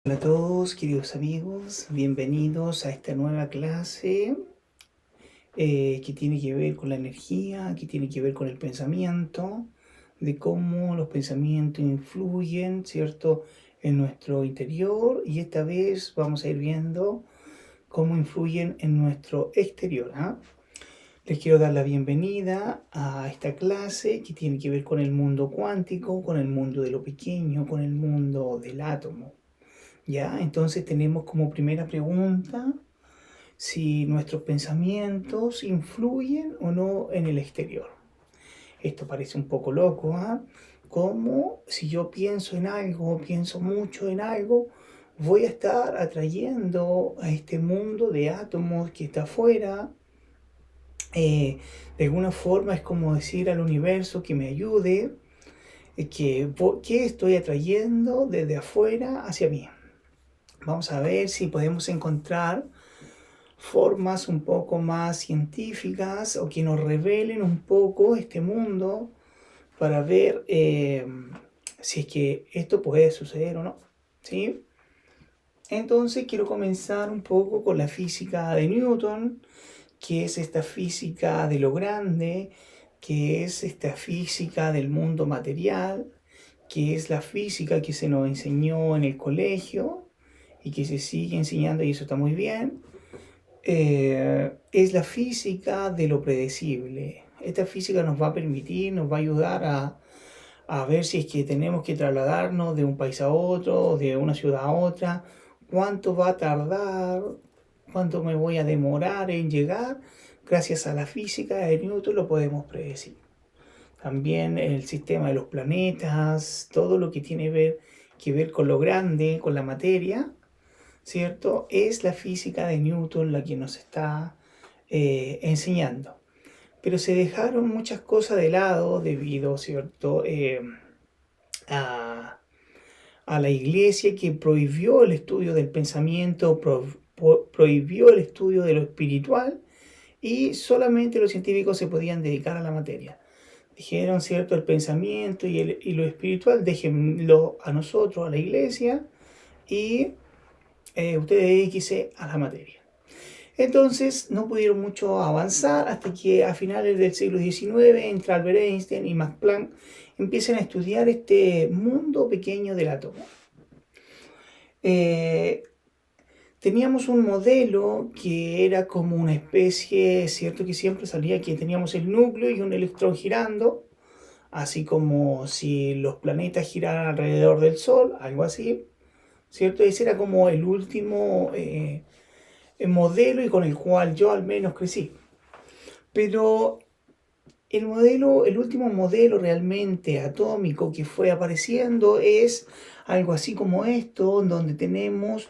Hola a todos, queridos amigos, bienvenidos a esta nueva clase que tiene que ver con la energía, que tiene que ver con el pensamiento, de cómo los pensamientos influyen, ¿cierto?, en nuestro interior, y esta vez vamos a ir viendo cómo influyen en nuestro exterior, ¿ah? Les quiero dar la bienvenida a esta clase que tiene que ver con el mundo cuántico, con el mundo de lo pequeño, con el mundo del átomo. ¿Ya? Entonces tenemos como primera pregunta si nuestros pensamientos influyen o no en el exterior. Esto parece un poco loco, ¿ah? Como si yo pienso en algo, pienso mucho en algo, voy a estar atrayendo a este mundo de átomos que está afuera. De alguna forma es como decir al universo que me ayude, que estoy atrayendo desde afuera hacia mí. Vamos a ver si podemos encontrar formas un poco más científicas o que nos revelen un poco este mundo para ver si es que esto puede suceder o no, ¿sí? Entonces quiero comenzar un poco con la física de Newton, que es esta física de lo grande, que es esta física del mundo material, que es la física que se nos enseñó en el colegio y que se sigue enseñando, y eso está muy bien. Es la física de lo predecible. Esta física nos va a permitir, nos va a ayudar a ver si es que tenemos que trasladarnos de un país a otro, de una ciudad a otra, cuánto va a tardar, cuánto me voy a demorar en llegar. Gracias a la física de Newton lo podemos predecir. También el sistema de los planetas, todo lo que tiene que ver con lo grande, con la materia, ¿cierto? Es la física de Newton la que nos está enseñando. Pero se dejaron muchas cosas de lado debido, ¿cierto?, a, a la iglesia, que prohibió el estudio del pensamiento, prohibió el estudio de lo espiritual, y solamente los científicos se podían dedicar a la materia. Dijeron, ¿cierto?, el pensamiento y lo espiritual, déjenlo a nosotros, a la iglesia, y ustedes dedíquense a la materia. Entonces no pudieron mucho avanzar hasta que a finales del siglo XIX entra Albert Einstein y Max Planck, empiezan a estudiar este mundo pequeño del átomo. Teníamos un modelo que era como una especie, ¿cierto?, que siempre salía que teníamos el núcleo y un electrón girando, así como si los planetas giraran alrededor del Sol, algo así, ¿cierto? Ese era como el último el modelo y con el cual yo al menos crecí. Pero el último modelo realmente atómico que fue apareciendo es algo así como esto, donde tenemos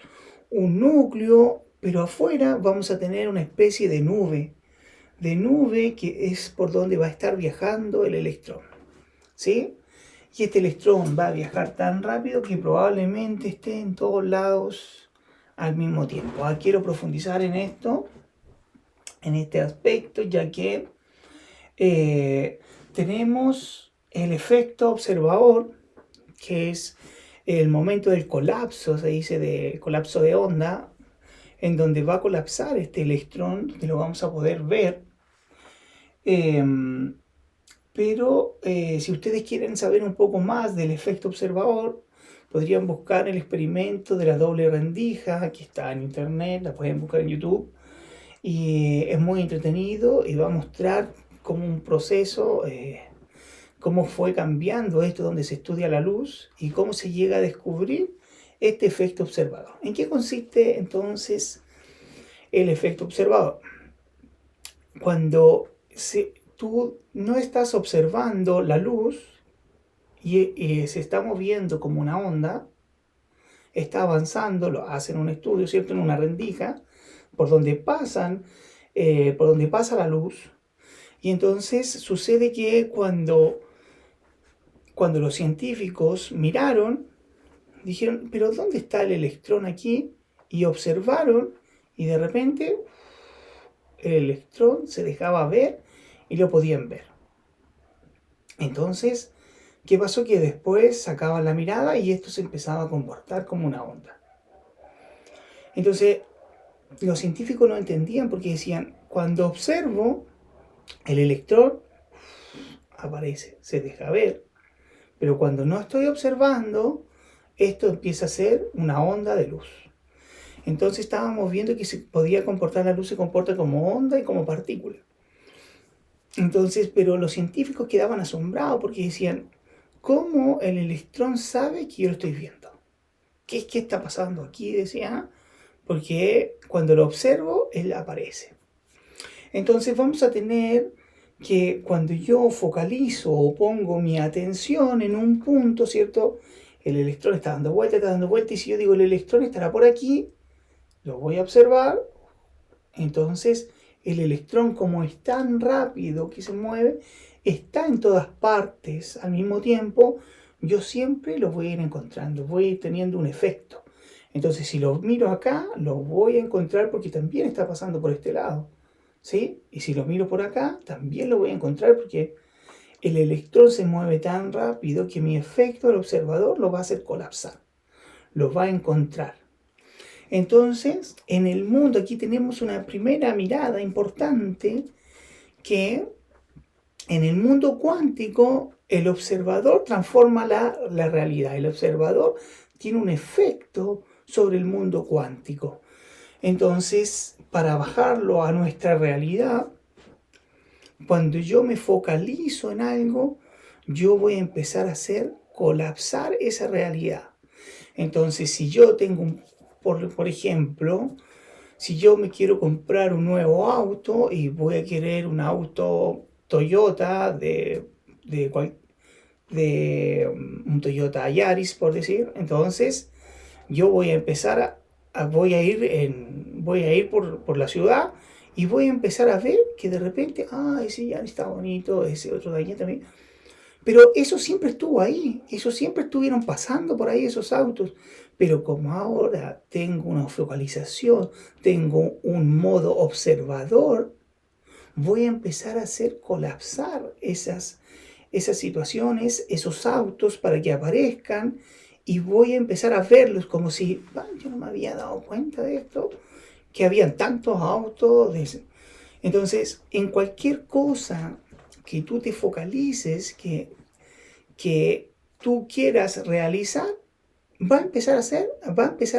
un núcleo, pero afuera vamos a tener una especie de nube que es por donde va a estar viajando el electrón, ¿sí? Y este electrón va a viajar tan rápido que probablemente esté en todos lados al mismo tiempo. Quiero profundizar en esto, en este aspecto, ya que tenemos el efecto observador, que es el momento del colapso, se dice de colapso de onda, en donde va a colapsar este electrón, que lo vamos a poder ver. Pero si ustedes quieren saber un poco más del efecto observador, podrían buscar el experimento de la doble rendija, que está en internet, la pueden buscar en YouTube, y es muy entretenido y va a mostrar como un proceso, cómo fue cambiando esto, donde se estudia la luz y cómo se llega a descubrir este efecto observador. ¿En qué consiste entonces el efecto observador? Cuando tú no estás observando la luz y se está moviendo como una onda, está avanzando, lo hacen un estudio, ¿cierto?, en una rendija por donde por donde pasa la luz. Y entonces sucede que cuando los científicos miraron, dijeron, pero ¿dónde está el electrón aquí? Y observaron, y de repente el electrón se dejaba ver y lo podían ver. Entonces, ¿qué pasó? Que después sacaban la mirada y esto se empezaba a comportar como una onda. Entonces, los científicos no entendían porque decían, cuando observo, el electrón aparece, se deja ver. Pero cuando no estoy observando, esto empieza a ser una onda de luz. Entonces estábamos viendo que se podía comportar, la luz se comporta como onda y como partícula. Entonces, pero los científicos quedaban asombrados porque decían, ¿cómo el electrón sabe que yo lo estoy viendo? ¿Qué está pasando aquí? Decía, porque cuando lo observo, él aparece. Entonces vamos a tener que cuando yo focalizo o pongo mi atención en un punto, ¿cierto? El electrón está dando vuelta, y si yo digo el electrón estará por aquí, lo voy a observar, entonces el electrón, como es tan rápido que se mueve, está en todas partes al mismo tiempo, yo siempre lo voy a ir encontrando, voy a ir teniendo un efecto. Entonces si lo miro acá, lo voy a encontrar porque también está pasando por este lado. ¿Sí? Y si lo miro por acá, también lo voy a encontrar porque el electrón se mueve tan rápido que mi efecto del observador lo va a hacer colapsar, lo va a encontrar. Entonces, en el mundo aquí tenemos una primera mirada importante que en el mundo cuántico el observador transforma la realidad. El observador tiene un efecto sobre el mundo cuántico. Entonces, para bajarlo a nuestra realidad, cuando yo me focalizo en algo, yo voy a empezar a hacer colapsar esa realidad. Entonces, si yo tengo, por ejemplo, si yo me quiero comprar un nuevo auto y voy a querer un auto Toyota un Toyota Yaris, por decir, entonces yo voy a empezar voy a ir por la ciudad y voy a empezar a ver que de repente, ese Yaris está bonito, ese otro de allá también. Pero eso siempre estuvo ahí, eso siempre estuvieron pasando por ahí esos autos. Pero como ahora tengo una focalización, tengo un modo observador, voy a empezar a hacer colapsar esas situaciones, esos autos para que aparezcan y voy a empezar a verlos como si, yo no me había dado cuenta de esto, que habían tantos autos. Entonces, en cualquier cosa que tú te focalices, que tú quieras realizar, va a empezar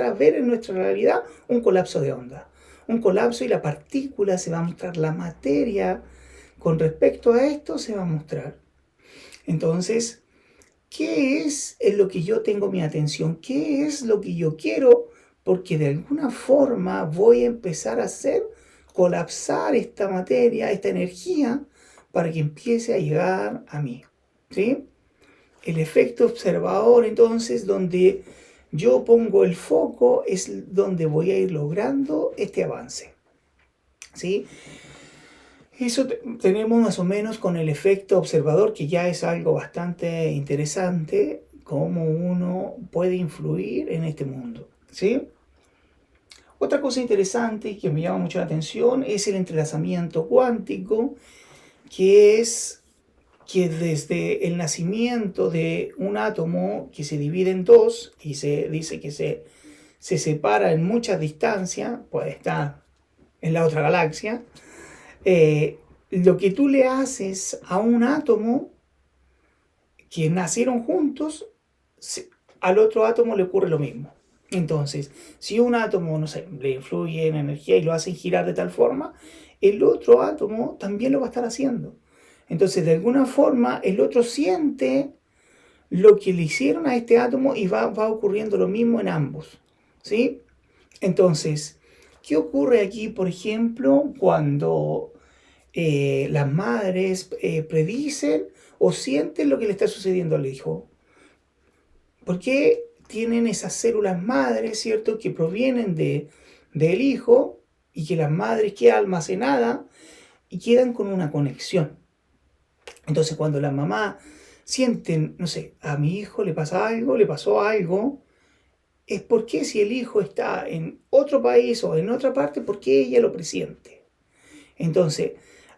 a ver en nuestra realidad un colapso de onda. Un colapso y la partícula se va a mostrar, la materia con respecto a esto se va a mostrar. Entonces, ¿qué es en lo que yo tengo mi atención? ¿Qué es lo que yo quiero? Porque de alguna forma voy a empezar a hacer colapsar esta materia, esta energía, para que empiece a llegar a mí. ¿Sí? El efecto observador, entonces, donde yo pongo el foco, es donde voy a ir logrando este avance. ¿Sí? Eso tenemos más o menos con el efecto observador, que ya es algo bastante interesante, cómo uno puede influir en este mundo. ¿Sí? Otra cosa interesante que me llama mucho la atención es el entrelazamiento cuántico, que es que desde el nacimiento de un átomo que se divide en dos y se dice que se separa en muchas distancias, puede estar en la otra galaxia, lo que tú le haces a un átomo que nacieron juntos, al otro átomo le ocurre lo mismo. Entonces, si un átomo, no sé, le influye en energía y lo hacen girar de tal forma, el otro átomo también lo va a estar haciendo. Entonces, de alguna forma, el otro siente lo que le hicieron a este átomo y va ocurriendo lo mismo en ambos. ¿Sí? Entonces, ¿qué ocurre aquí, por ejemplo, cuando las madres predicen o sienten lo que le está sucediendo al hijo? ¿Por qué tienen esas células madres, ¿cierto?, que provienen del hijo y que las madres quedan almacenadas y quedan con una conexión? Entonces, cuando las mamás sienten, no sé, a mi hijo le pasa algo, le pasó algo, es porque si el hijo está en otro país o en otra parte, porque ella lo presiente. Entonces,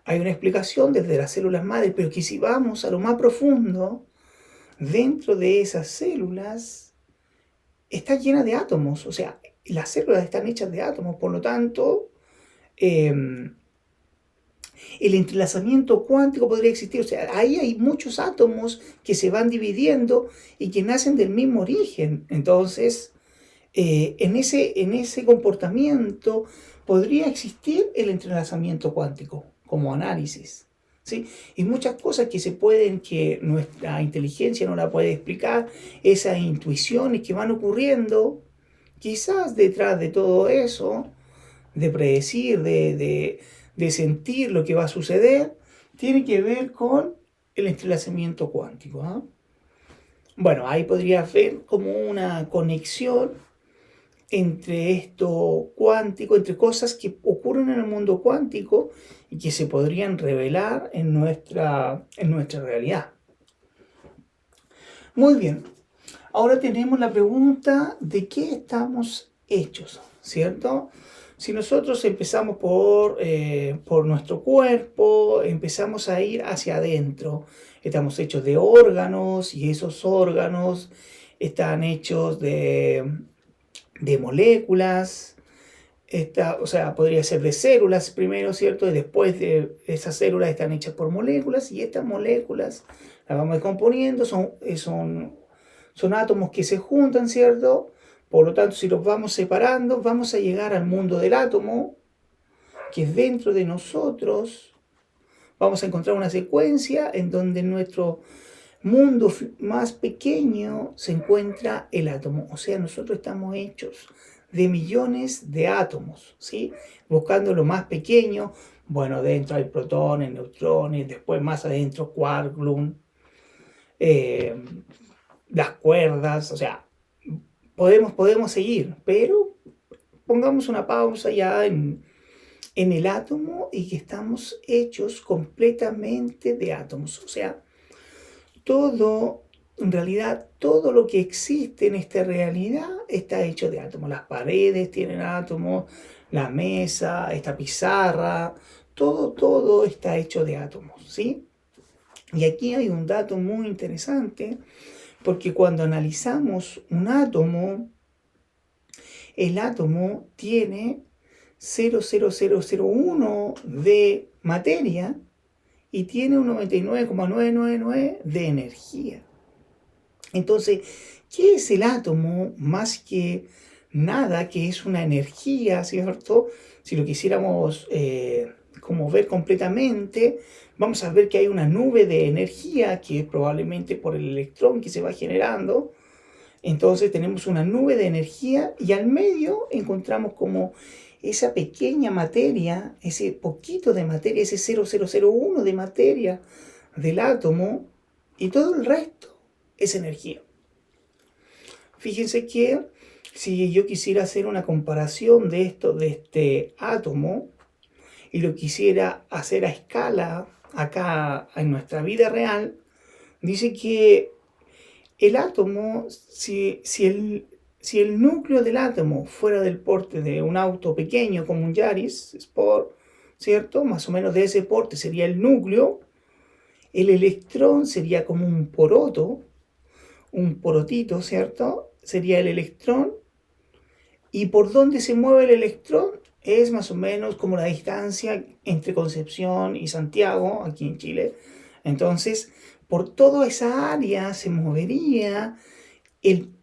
hay una explicación desde las células madres, pero que si vamos a lo más profundo, dentro de esas células está llena de átomos, o sea, las células están hechas de átomos, por lo tanto, el entrelazamiento cuántico podría existir, o sea, ahí hay muchos átomos que se van dividiendo y que nacen del mismo origen. Entonces, en ese comportamiento podría existir el entrelazamiento cuántico como análisis. ¿Sí? Y muchas cosas que se pueden, que nuestra inteligencia no la puede explicar, esas intuiciones que van ocurriendo, quizás detrás de todo eso, de predecir, de sentir lo que va a suceder, tiene que ver con el entrelazamiento cuántico. ¿Ah? Bueno, ahí podría haber como una conexión entre esto cuántico, entre cosas que ocurren en el mundo cuántico y que se podrían revelar en nuestra realidad. Muy bien, ahora tenemos la pregunta de qué estamos hechos, ¿cierto? Si nosotros empezamos por nuestro cuerpo, empezamos a ir hacia adentro. Estamos hechos de órganos y esos órganos están hechos de moléculas, o sea, podría ser de células primero, ¿cierto? Y después de esas células están hechas por moléculas y estas moléculas las vamos descomponiendo, son átomos que se juntan, ¿cierto? Por lo tanto, si los vamos separando, vamos a llegar al mundo del átomo, que es dentro de nosotros. Vamos a encontrar una secuencia en donde en nuestro mundo más pequeño se encuentra el átomo. O sea, nosotros estamos hechos de millones de átomos, ¿sí? Buscando lo más pequeño, bueno, dentro hay protones, neutrones, después más adentro quark, gluón, las cuerdas, o sea, podemos seguir, pero pongamos una pausa ya en el átomo y que estamos hechos completamente de átomos. O sea, en realidad, todo lo que existe en esta realidad está hecho de átomos. Las paredes tienen átomos, la mesa, esta pizarra, todo está hecho de átomos, ¿sí? Y aquí hay un dato muy interesante, porque cuando analizamos un átomo, el átomo tiene 0,0001 de materia y tiene un 99,999 de energía. Entonces, ¿qué es el átomo más que nada que es una energía, ¿cierto? Si lo quisiéramos como ver completamente, vamos a ver que hay una nube de energía que es probablemente por el electrón que se va generando. Entonces tenemos una nube de energía y al medio encontramos como esa pequeña materia, ese poquito de materia, ese 0,001 de materia del átomo, y todo el resto es energía. Fíjense que si yo quisiera hacer una comparación de este átomo, y lo quisiera hacer a escala acá en nuestra vida real, dice que el átomo, si el núcleo del átomo fuera del porte de un auto pequeño como un Yaris Sport, ¿cierto? Más o menos de ese porte sería el núcleo. El electrón sería como un porotito, ¿cierto? Sería el electrón. ¿Y por dónde se mueve el electrón? Es más o menos como la distancia entre Concepción y Santiago, aquí en Chile. Entonces, por toda esa área se movería el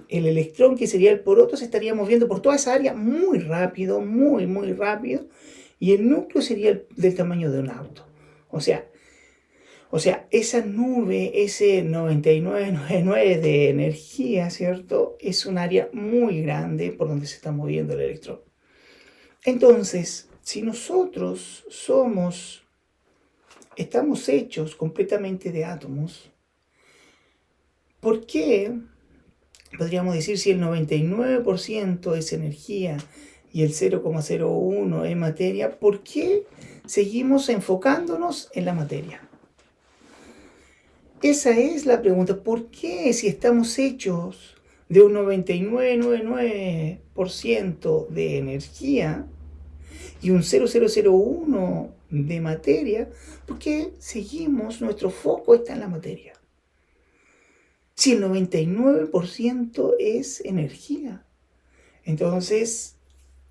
electrón, que sería el poroto, se estaría moviendo por toda esa área muy rápido, muy, muy rápido, y el núcleo sería del tamaño de un auto. O sea, esa nube, ese 99,99 de energía, ¿cierto? Es un área muy grande por donde se está moviendo el electrón. Entonces, si nosotros estamos hechos completamente de átomos, ¿por qué podríamos decir si el 99% es energía y el 0,01 es materia? ¿Por qué seguimos enfocándonos en la materia? Esa es la pregunta. ¿Por qué si estamos hechos de un 99,99% de energía y un 0,001 de materia, por qué seguimos, nuestro foco está en la materia? Si el 99% es energía. Entonces,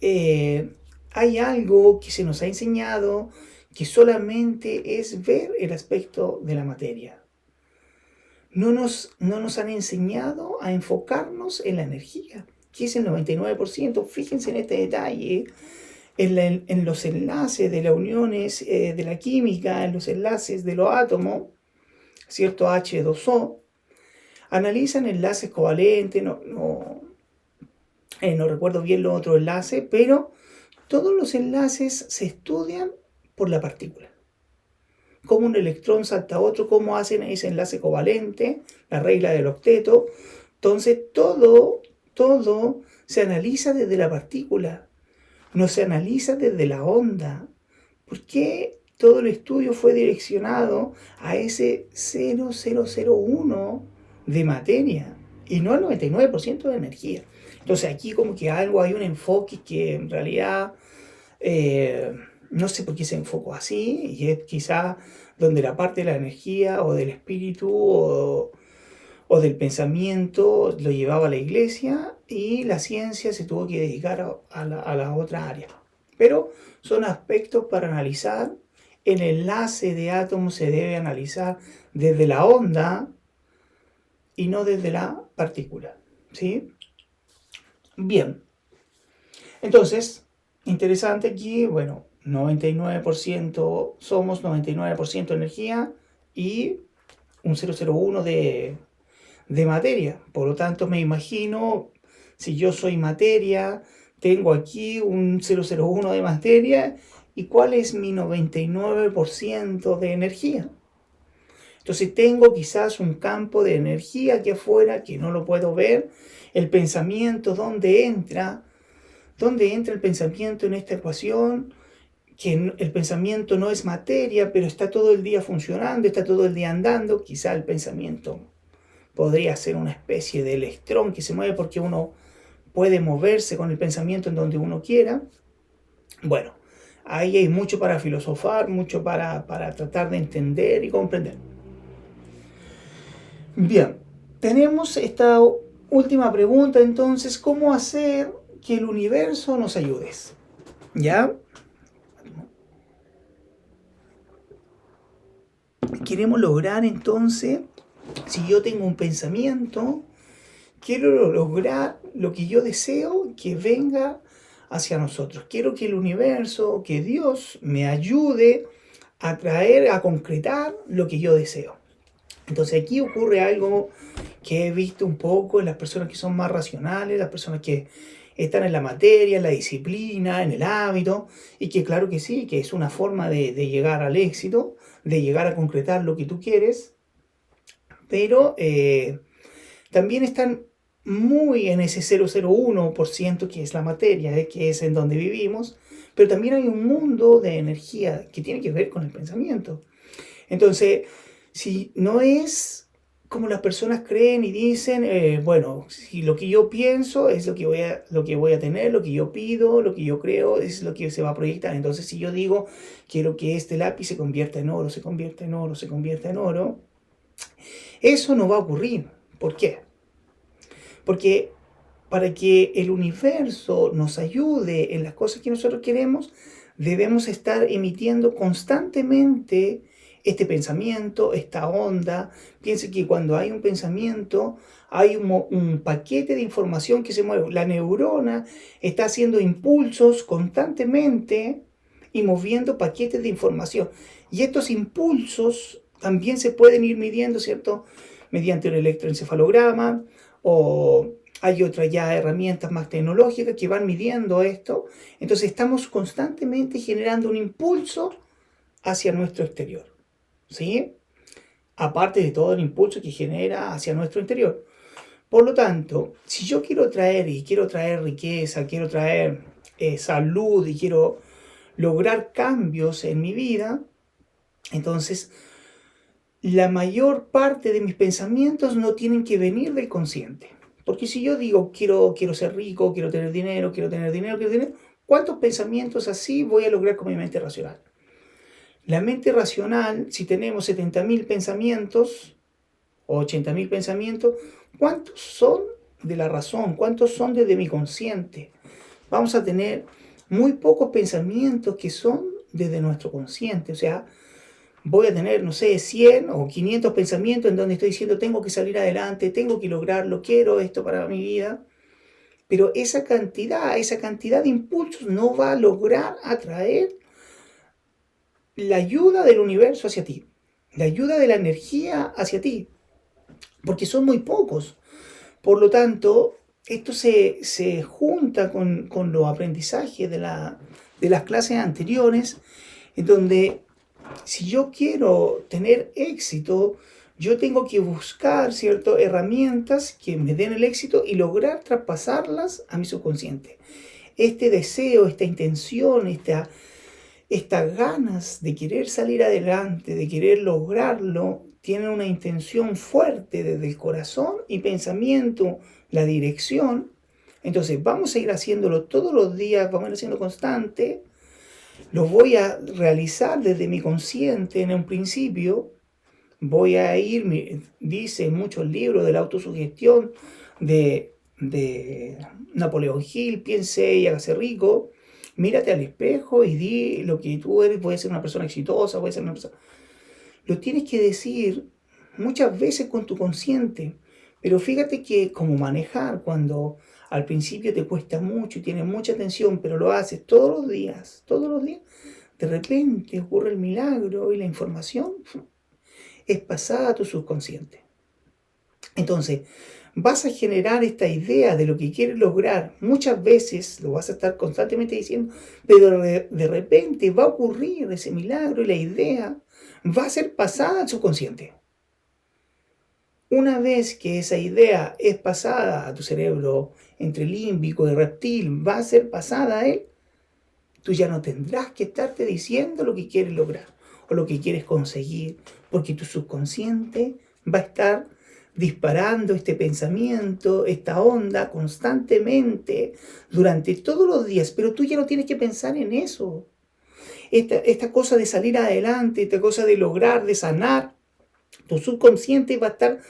hay algo que se nos ha enseñado que solamente es ver el aspecto de la materia. No nos han enseñado a enfocarnos en la energía, que es el 99%. Fíjense en este detalle, en los enlaces de las uniones de la química, en los enlaces de los átomos, ¿cierto? H2O, analizan enlaces covalentes, no recuerdo bien los otros enlaces, pero todos los enlaces se estudian por la partícula. Cómo un electrón salta a otro, cómo hacen ese enlace covalente, la regla del octeto. Entonces todo se analiza desde la partícula, no se analiza desde la onda. ¿Por qué todo el estudio fue direccionado a ese 0,001 de materia y no al 99% de energía? Entonces aquí como que hay un enfoque que en realidad no sé por qué se enfocó así, y es quizá donde la parte de la energía o del espíritu o del pensamiento lo llevaba a la iglesia y la ciencia se tuvo que dedicar a la otra área. Pero son aspectos para analizar. El enlace de átomos se debe analizar desde la onda y no desde la partícula, ¿sí? Bien, entonces, interesante aquí, bueno, 99% somos 99% energía y un 0,01 de materia. Por lo tanto, me imagino, si yo soy materia, tengo aquí un 0,01 de materia, ¿y cuál es mi 99% de energía? Entonces tengo quizás un campo de energía aquí afuera que no lo puedo ver. El pensamiento, ¿dónde entra? ¿Dónde entra el pensamiento en esta ecuación? Que el pensamiento no es materia, pero está todo el día funcionando, está todo el día andando. Quizá el pensamiento podría ser una especie de electrón que se mueve porque uno puede moverse con el pensamiento en donde uno quiera. Bueno, ahí hay mucho para filosofar, mucho para tratar de entender y comprender. Bien, tenemos esta última pregunta entonces, ¿cómo hacer que el universo nos ayude? ¿Ya? Queremos lograr entonces, si yo tengo un pensamiento, quiero lograr lo que yo deseo que venga hacia nosotros. Quiero que el universo, que Dios me ayude a traer, a concretar lo que yo deseo. Entonces aquí ocurre algo que he visto un poco en las personas que son más racionales, las personas que están en la materia, en la disciplina, en el hábito, y que claro que sí, que es una forma de llegar al éxito, de llegar a concretar lo que tú quieres, pero también están muy en ese 0,01% que es la materia, que es en donde vivimos, pero también hay un mundo de energía que tiene que ver con el pensamiento. Entonces, si no es como las personas creen y dicen, bueno, si lo que yo pienso es lo que voy a tener, lo que yo pido, lo que yo creo es lo que se va a proyectar. Entonces, si yo digo, quiero que este lápiz se convierta en oro, se convierta en oro, se convierta en oro, eso no va a ocurrir. ¿Por qué? Porque para que el universo nos ayude en las cosas que nosotros queremos, debemos estar emitiendo constantemente este pensamiento, esta onda. Piense que cuando hay un pensamiento, hay un paquete de información que se mueve. La neurona está haciendo impulsos constantemente y moviendo paquetes de información. Y estos impulsos también se pueden ir midiendo, ¿cierto? Mediante un electroencefalograma o hay otras ya herramientas más tecnológicas que van midiendo esto. Entonces estamos constantemente generando un impulso hacia nuestro exterior, ¿sí? Aparte de todo el impulso que genera hacia nuestro interior. Por lo tanto, si yo quiero traer riqueza, quiero traer salud y quiero lograr cambios en mi vida, entonces la mayor parte de mis pensamientos no tienen que venir del consciente. Porque si yo digo, quiero ser rico, quiero tener dinero, ¿cuántos pensamientos así voy a lograr con mi mente racional? La mente racional, si tenemos 70.000 pensamientos, o 80.000 pensamientos, ¿cuántos son de la razón? ¿Cuántos son desde mi consciente? Vamos a tener muy pocos pensamientos que son desde nuestro consciente. O sea, voy a tener, no sé, 100 o 500 pensamientos en donde estoy diciendo tengo que salir adelante, tengo que lograrlo, quiero esto para mi vida. Pero esa cantidad de impulsos no va a lograr atraer la ayuda del universo hacia ti, la ayuda de la energía hacia ti, porque son muy pocos. Por lo tanto, esto se junta con los aprendizajes de las clases anteriores, en donde si yo quiero tener éxito, yo tengo que buscar ciertas herramientas que me den el éxito y lograr traspasarlas a mi subconsciente. Este deseo, esta intención, estas ganas de querer salir adelante, de querer lograrlo, tienen una intención fuerte desde el corazón y pensamiento, la dirección. Entonces vamos a ir haciéndolo todos los días, vamos a ir haciendo constante. Lo voy a realizar desde mi consciente en un principio. Voy a ir, dice muchos libros de la autosugestión de Napoleón Hill, piense y hágase rico. Mírate al espejo y di lo que tú eres. Puedes ser una persona exitosa, puedes ser una persona... Lo tienes que decir muchas veces con tu consciente. Pero fíjate que como manejar, cuando al principio te cuesta mucho y tienes mucha tensión, pero lo haces todos los días, de repente ocurre el milagro y la información es pasada a tu subconsciente. Entonces, vas a generar esta idea de lo que quieres lograr. Muchas veces lo vas a estar constantemente diciendo, pero de repente va a ocurrir ese milagro y la idea va a ser pasada al subconsciente. Una vez que esa idea es pasada a tu cerebro entre límbico y reptil, va a ser pasada a él, tú ya no tendrás que estarte diciendo lo que quieres lograr o lo que quieres conseguir, porque tu subconsciente va a estar disparando este pensamiento, esta onda constantemente durante todos los días, pero tú ya no tienes que pensar en eso. Esta cosa de salir adelante, esta cosa de lograr, de sanar, tu subconsciente va a estar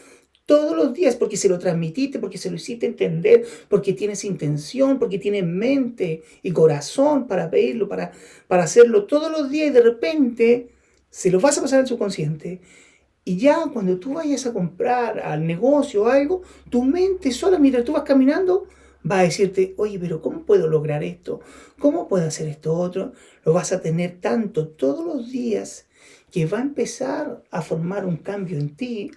todos los días porque se lo transmitiste, porque se lo hiciste entender, porque tienes intención, porque tienes mente y corazón para pedirlo, para hacerlo todos los días y de repente se lo vas a pasar al subconsciente. Y ya cuando tú vayas a comprar al negocio o algo, tu mente sola, mientras tú vas caminando, va a decirte, oye, pero ¿cómo puedo lograr esto? ¿Cómo puedo hacer esto otro? Lo vas a tener tanto todos los días que va a empezar a formar un cambio en ti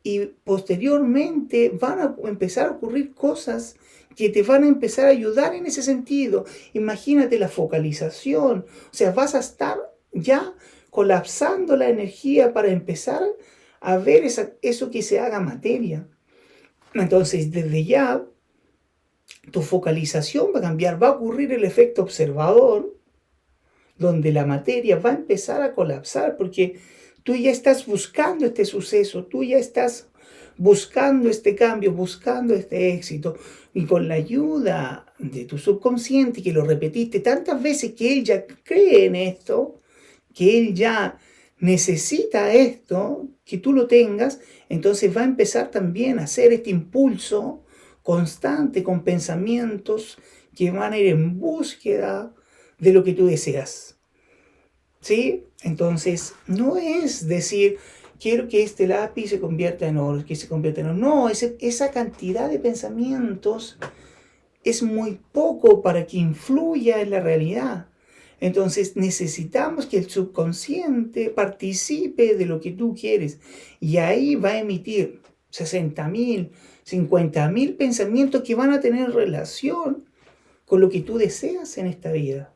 y posteriormente van a empezar a ocurrir cosas que te van a empezar a ayudar en ese sentido. Imagínate la focalización, o sea, vas a estar ya colapsando la energía para empezar a ver eso que se haga materia. Entonces, desde ya, tu focalización va a cambiar, va a ocurrir el efecto observador, donde la materia va a empezar a colapsar, porque tú ya estás buscando este suceso, tú ya estás buscando este cambio, buscando este éxito, y con la ayuda de tu subconsciente, que lo repetiste tantas veces que él ya cree en esto, que él ya necesita esto, que tú lo tengas, entonces va a empezar también a hacer este impulso constante con pensamientos que van a ir en búsqueda de lo que tú deseas. ¿Sí? Entonces, no es decir, quiero que este lápiz se convierta en oro, que se convierta en oro. No, esa cantidad de pensamientos es muy poco para que influya en la realidad. Entonces necesitamos que el subconsciente participe de lo que tú quieres y ahí va a emitir 60.000, 50.000 pensamientos que van a tener relación con lo que tú deseas en esta vida.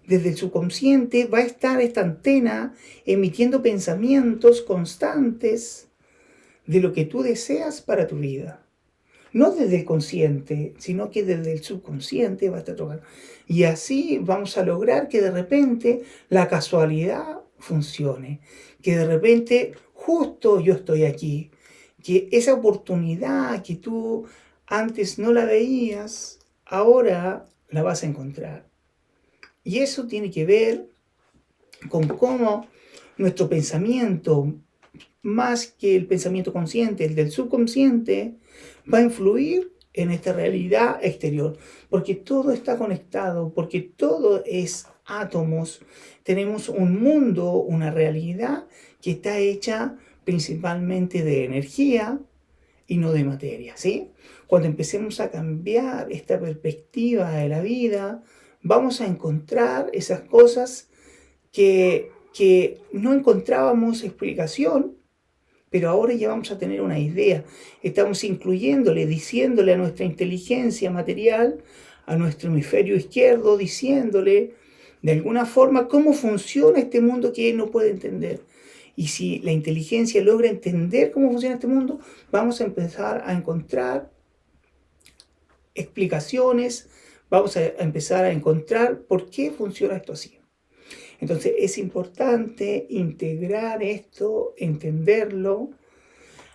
Desde el subconsciente va a estar esta antena emitiendo pensamientos constantes de lo que tú deseas para tu vida. No desde el consciente, sino que desde el subconsciente va a estar tocando. Y así vamos a lograr que de repente la casualidad funcione. Que de repente justo yo estoy aquí. Que esa oportunidad que tú antes no la veías, ahora la vas a encontrar. Y eso tiene que ver con cómo nuestro pensamiento más que el pensamiento consciente, el del subconsciente, va a influir en esta realidad exterior, porque todo está conectado, porque todo es átomos. Tenemos un mundo, una realidad que está hecha principalmente de energía y no de materia, ¿sí? Cuando empecemos a cambiar esta perspectiva de la vida, vamos a encontrar esas cosas que no encontrábamos explicación, pero ahora ya vamos a tener una idea. Estamos incluyéndole, diciéndole a nuestra inteligencia material, a nuestro hemisferio izquierdo, diciéndole de alguna forma cómo funciona este mundo que él no puede entender. Y si la inteligencia logra entender cómo funciona este mundo, vamos a empezar a encontrar explicaciones, vamos a empezar a encontrar por qué funciona esto así. Entonces es importante integrar esto, entenderlo,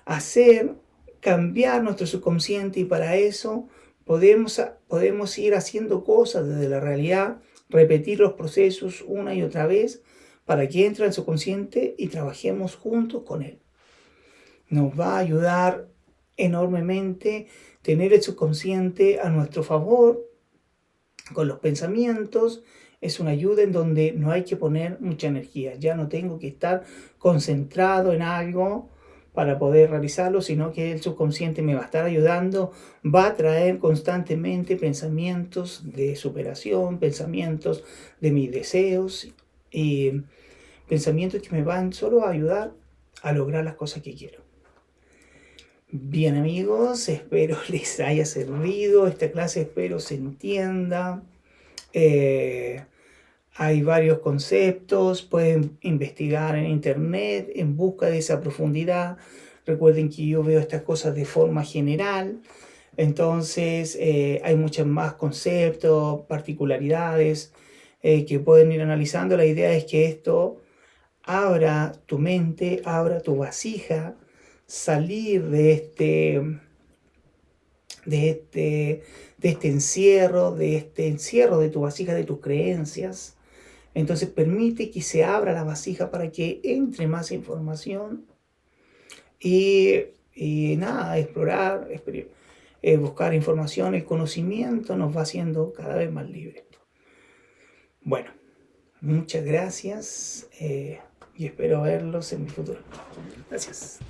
hacer cambiar nuestro subconsciente, y para eso podemos ir haciendo cosas desde la realidad, repetir los procesos una y otra vez para que entre al subconsciente y trabajemos juntos con él. Nos va a ayudar enormemente tener el subconsciente a nuestro favor con los pensamientos. Es una ayuda en donde no hay que poner mucha energía. Ya no tengo que estar concentrado en algo para poder realizarlo, sino que el subconsciente me va a estar ayudando, va a traer constantemente pensamientos de superación, pensamientos de mis deseos y pensamientos que me van solo a ayudar a lograr las cosas que quiero. Bien amigos, espero les haya servido esta clase, espero se entienda. Hay varios conceptos, pueden investigar en internet en busca de esa profundidad. Recuerden que yo veo estas cosas de forma general, entonces hay muchos más conceptos, particularidades que pueden ir analizando. La idea es que esto abra tu mente, abra tu vasija, salir de este encierro, de tu vasija, de tus creencias. Entonces permite que se abra la vasija para que entre más información y nada, explorar, buscar información. El conocimiento nos va haciendo cada vez más libres. Bueno, muchas gracias y espero verlos en mi futuro. Gracias.